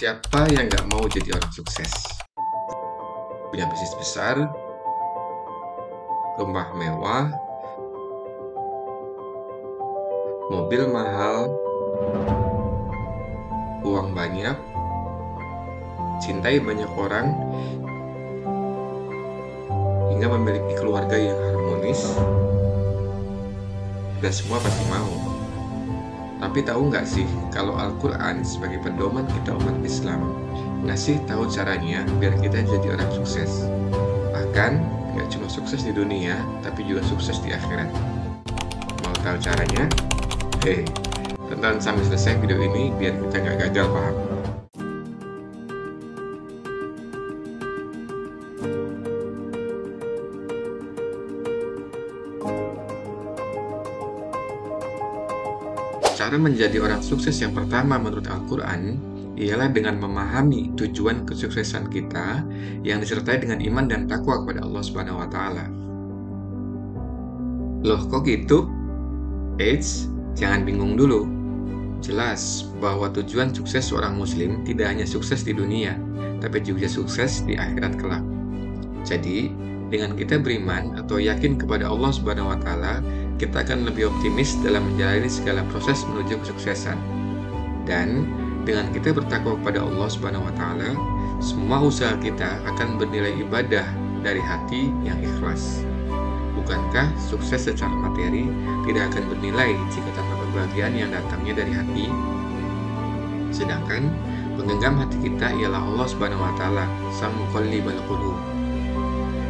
Siapa yang nggak mau jadi orang sukses? Punya bisnis besar, rumah mewah, mobil mahal, uang banyak, cintai banyak orang, hingga memiliki keluarga yang harmonis. Dan semua pasti mau. Tapi tahu nggak sih, kalau Al-Quran sebagai pedoman kita umat Islam ngasih tahu caranya biar kita jadi orang sukses. Bahkan nggak cuma sukses di dunia, tapi juga sukses di akhirat. Mau tahu caranya? Hei, tonton sampai selesai video ini biar kita nggak gagal paham. Cara menjadi orang sukses yang pertama menurut Al-Quran ialah dengan memahami tujuan kesuksesan kita yang disertai dengan iman dan takwa kepada Allah Subhanahu wa Ta'ala. Loh, kok gitu? Eits, jangan bingung dulu. Jelas bahwa tujuan sukses seorang Muslim tidak hanya sukses di dunia, tapi juga sukses di akhirat kelak. Jadi, dengan kita beriman atau yakin kepada Allah Subhanahu wa Ta'ala, kita akan lebih optimis dalam menjalani segala proses menuju kesuksesan. Dan dengan kita bertakwa kepada Allah Subhanahu wa Ta'ala, semua usaha kita akan bernilai ibadah dari hati yang ikhlas. Bukankah sukses secara materi tidak akan bernilai jika tanpa kebahagiaan yang datangnya dari hati? Sedangkan penggenggam hati kita ialah Allah Subhanahu wa Ta'ala, Sang Muqallibal Qulub.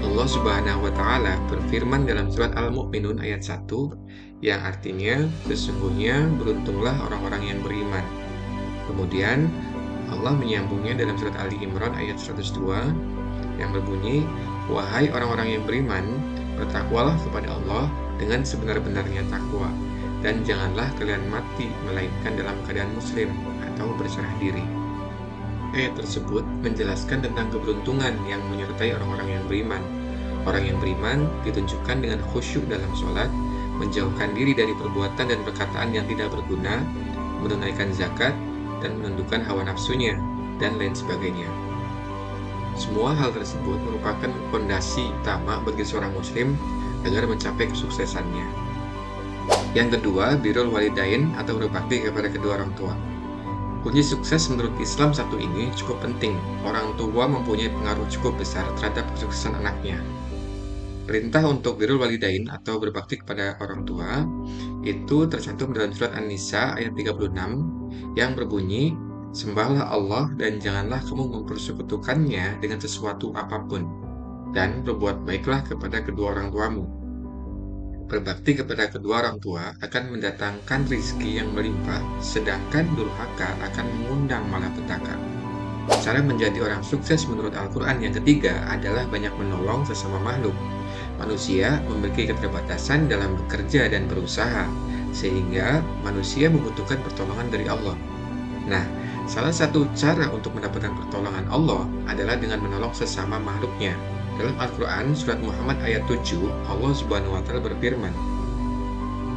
Allah Subhanahu wa Ta'ala berfirman dalam surat Al-Mu'minun ayat 1 yang artinya sesungguhnya beruntunglah orang-orang yang beriman. Kemudian Allah menyambungnya dalam surat Ali Imran ayat 102 yang berbunyi, wahai orang-orang yang beriman, bertakwalah kepada Allah dengan sebenar-benarnya takwa, dan janganlah kalian mati melainkan dalam keadaan muslim atau berserah diri. Ayat tersebut menjelaskan tentang keberuntungan yang menyertai orang-orang yang beriman. Orang yang beriman ditunjukkan dengan khusyuk dalam sholat, menjauhkan diri dari perbuatan dan perkataan yang tidak berguna, menunaikan zakat, dan menundukkan hawa nafsunya, dan lain sebagainya. Semua hal tersebut merupakan fondasi utama bagi seorang muslim agar mencapai kesuksesannya. Yang kedua, birrul walidain atau berbakti kepada kedua orang tua. Kunci sukses menurut Islam satu ini cukup penting. Orang tua mempunyai pengaruh cukup besar terhadap kesuksesan anaknya. Perintah untuk birrul walidain atau berbakti kepada orang tua itu tercantum dalam surat An-Nisa ayat 36 yang berbunyi, sembahlah Allah dan janganlah kamu mempersekutukannya dengan sesuatu apapun, dan berbuat baiklah kepada kedua orang tuamu. Berbakti kepada kedua orang tua akan mendatangkan rizki yang melimpah, sedangkan durhaka akan mengundang malapetaka. Cara menjadi orang sukses menurut Al-Quran yang ketiga adalah banyak menolong sesama makhluk. Manusia memiliki keterbatasan dalam bekerja dan berusaha, sehingga manusia membutuhkan pertolongan dari Allah. Nah, salah satu cara untuk mendapatkan pertolongan Allah adalah dengan menolong sesama makhluknya. Dalam Al-Quran, surat Muhammad ayat 7, Allah Subhanahu wa Ta'ala berfirman,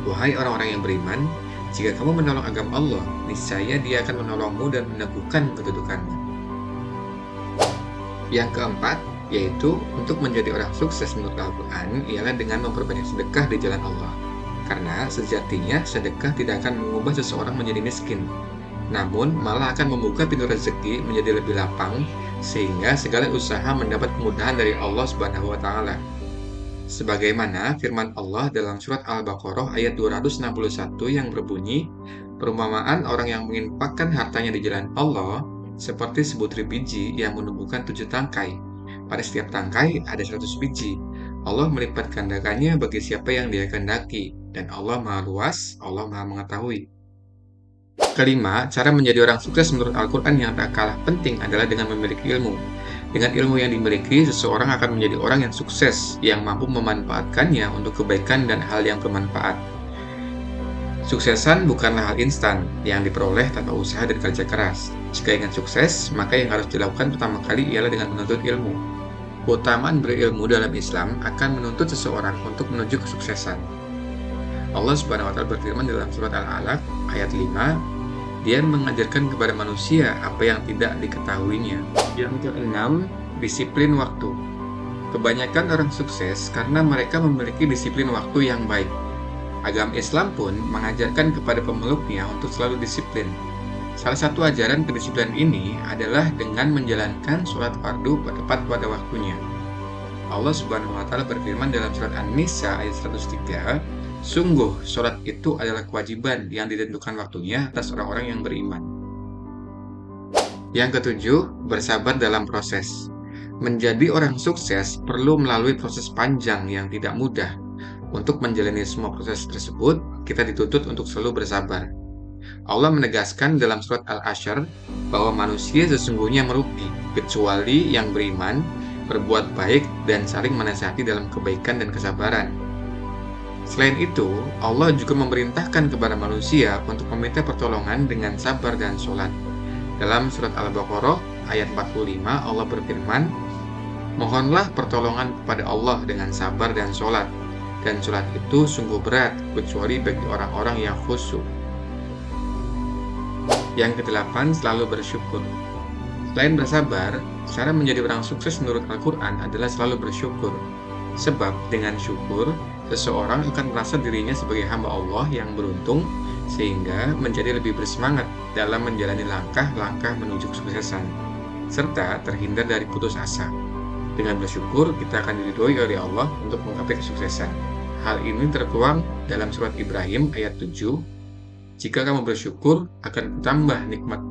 wahai orang-orang yang beriman, jika kamu menolong agama Allah, niscaya Dia akan menolongmu dan meneguhkan kedudukanmu. Yang keempat, yaitu untuk menjadi orang sukses menurut Al-Quran ialah dengan memperbanyak sedekah di jalan Allah. Karena sejatinya sedekah tidak akan mengubah seseorang menjadi miskin, namun malah akan membuka pintu rezeki menjadi lebih lapang, sehingga segala usaha mendapat kemudahan dari Allah Subhanahu wa Ta'ala. Sebagaimana firman Allah dalam surat Al-Baqarah ayat 261 yang berbunyi, perumpamaan orang yang menginfakkan hartanya di jalan Allah seperti sebutir biji yang menumbuhkan 7 tangkai. Pada setiap tangkai ada 100 biji. Allah melipat gandakannya bagi siapa yang Dia kehendaki, dan Allah Maha Luas, Allah Maha Mengetahui. Kelima, cara menjadi orang sukses menurut Al-Quran yang tak kalah penting adalah dengan memiliki ilmu. Dengan ilmu yang dimiliki, seseorang akan menjadi orang yang sukses, yang mampu memanfaatkannya untuk kebaikan dan hal yang bermanfaat. Suksesan bukanlah hal instan yang diperoleh tanpa usaha dan kerja keras. Jika ingin sukses, maka yang harus dilakukan pertama kali ialah dengan menuntut ilmu. Keutamaan berilmu dalam Islam akan menuntut seseorang untuk menuju kesuksesan. Allah Subhanahu wa Ta'ala berfirman dalam surat Al-Alaq ayat 5, Dia mengajarkan kepada manusia apa yang tidak diketahuinya. Yang keenam, disiplin waktu. Kebanyakan orang sukses karena mereka memiliki disiplin waktu yang baik. Agama Islam pun mengajarkan kepada pemeluknya untuk selalu disiplin. Salah satu ajaran kedisiplinan ini adalah dengan menjalankan sholat fardu tepat pada waktunya. Allah Subhanahu wa Ta'ala berfirman dalam surat An-Nisa ayat 103, "Sungguh, sholat itu adalah kewajiban yang ditentukan waktunya atas orang-orang yang beriman." Yang ketujuh, bersabar dalam proses. Menjadi orang sukses perlu melalui proses panjang yang tidak mudah. Untuk menjalani semua proses tersebut, kita dituntut untuk selalu bersabar. Allah menegaskan dalam surat Al-Asyr bahwa manusia sesungguhnya merugi, kecuali yang beriman, berbuat baik, dan saling menasihati dalam kebaikan dan kesabaran. Selain itu, Allah juga memerintahkan kepada manusia untuk meminta pertolongan dengan sabar dan sholat. Dalam surat Al-Baqarah ayat 45, Allah berfirman, "Mohonlah pertolongan kepada Allah dengan sabar dan sholat, dan sholat itu sungguh berat, kecuali bagi orang-orang yang khusyuk." Yang kedelapan, selalu bersyukur. Selain bersabar, cara menjadi orang sukses menurut Al-Quran adalah selalu bersyukur. Sebab dengan syukur, seseorang akan merasa dirinya sebagai hamba Allah yang beruntung, sehingga menjadi lebih bersemangat dalam menjalani langkah-langkah menuju kesuksesan, serta terhindar dari putus asa. Dengan bersyukur, kita akan diridhoi oleh Allah untuk menggapai kesuksesan. Hal ini tertuang dalam surat Ibrahim ayat 7, "Jika kamu bersyukur, akan kutambah nikmat